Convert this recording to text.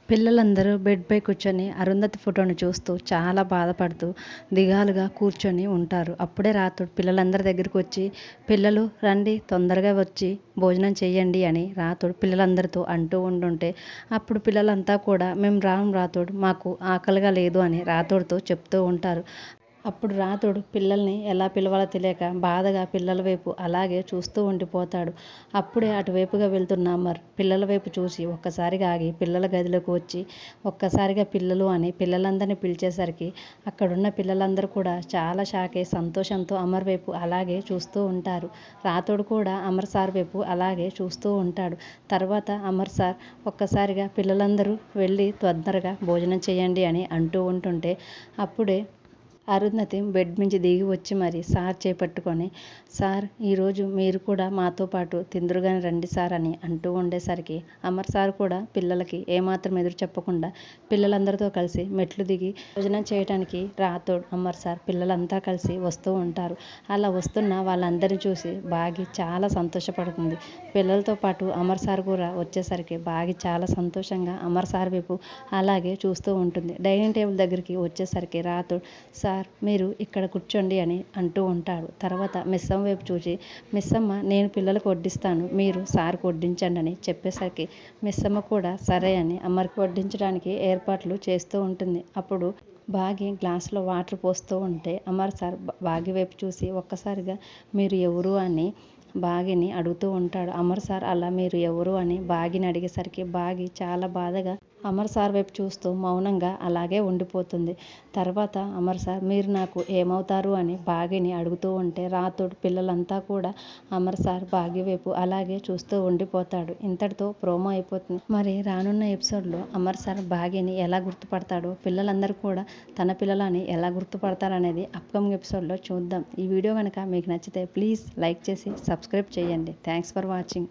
పిల్లలందరూ బెడ్‌పై కూర్చొని అరుంధతి ఫోటోని చూస్తూ చాలా బాధపడుతూ, దిగాలుగా కూర్చొని ఉంటారు. అప్పుడే రాతోడు పిల్లలందరి దగ్గరకొచ్చి, "పిల్లలు రండి తొందరగా వచ్చి భోజనం చెయ్యండి" అని రాతోడు పిల్లలందరితో అంటూ ఉంటుంటే, అప్పుడు పిల్లలంతా కూడా "మేము రాము రాతోడు, మాకు ఆకలిగా లేదు" అని రాతోడితో చెప్తూ ఉంటారు. అప్పుడు రాతోడు పిల్లల్ని ఎలా పిలవాలో తెలియక బాధగా పిల్లల వైపు అలాగే చూస్తూ ఉండిపోతాడు. అప్పుడే అటువైపుగా వెళ్తున్న అమర్ పిల్లల వైపు చూసి ఒక్కసారిగా ఆగి పిల్లల గదిలోకి వచ్చి ఒక్కసారిగా పిల్లలు అని పిల్లలందరినీ పిలిచేసరికి అక్కడున్న పిల్లలందరూ కూడా చాలా షాక్ అయి సంతోషంతో అమర్ వైపు అలాగే చూస్తూ ఉంటారు. రాతోడు కూడా అమర్ సార్ వైపు అలాగే చూస్తూ ఉంటాడు. తర్వాత అమర్ సార్ ఒక్కసారిగా పిల్లలందరూ వెళ్ళి తొందరగా భోజనం చేయండి అని అంటూ ఉంటుంటే, అప్పుడే అరుంధతి బెడ్ నుంచి దిగి వచ్చి మరి సార్ చేపట్టుకొని, "సార్ ఈరోజు మీరు కూడా మాతో పాటు తిందురుగాని రండి సార్" అని అంటూ ఉండేసరికి అమర్ సార్ కూడా పిల్లలకి ఏమాత్రం ఎదురు చెప్పకుండా పిల్లలందరితో కలిసి మెట్లు దిగి భోజనం చేయడానికి రాతోడు అమర్ సార్ పిల్లలంతా కలిసి వస్తూ ఉంటారు. అలా వస్తున్న వాళ్ళందరినీ చూసి బాగి చాలా సంతోషపడుతుంది. పిల్లలతో పాటు అమర్ సార్ కూడా వచ్చేసరికి బాగి చాలా సంతోషంగా అమర్ సార్ వైపు అలాగే చూస్తూ ఉంటుంది. డైనింగ్ టేబుల్ దగ్గరికి వచ్చేసరికి రాతోడు, "సార్ మీరు ఇక్కడ కూర్చోండి" అని అంటూ ఉంటాడు. తర్వాత మిస్సమ్మ వైపు చూసి, "మిస్సమ్మ నేను పిల్లలకు వడ్డిస్తాను, మీరు సార్కి వడ్డించండి" అని చెప్పేసరికి మిస్సమ్మ కూడా సరే అని అమర్కి వడ్డించడానికి ఏర్పాట్లు చేస్తూ ఉంటుంది. అప్పుడు బాగి గ్లాసులో వాటర్ పోస్తూ ఉంటే అమర్ సార్ బాగి వైపు చూసి ఒక్కసారిగా "మీరు ఎవరు" అని బాగిని అడుగుతూ ఉంటాడు. అమర్ సార్ అలా "మీరు ఎవరు" అని బాగిని అడిగేసరికి బాగి చాలా బాధగా అమర్ సార్ వైపు చూస్తూ మౌనంగా అలాగే ఉండిపోతుంది. తర్వాత అమర్ సార్ "మీరు నాకు ఏమవుతారు" అని బాగిని అడుగుతూ ఉంటే రాతోడు పిల్లలంతా కూడా అమర్ సార్ బాగి వైపు అలాగే చూస్తూ ఉండిపోతాడు. ఇంతటితో ప్రోమో అయిపోతుంది. మరి రానున్న ఎపిసోడ్లో అమర్ సార్ బాగిని ఎలా గుర్తుపడతాడో, పిల్లలందరూ కూడా తన పిల్లలని ఎలా గుర్తుపడతారనేది అప్కమింగ్ ఎపిసోడ్లో చూద్దాం. ఈ వీడియో కనుక మీకు నచ్చితే ప్లీజ్ లైక్ చేసి సబ్స్క్రైబ్ చేయండి. Thanks for watching.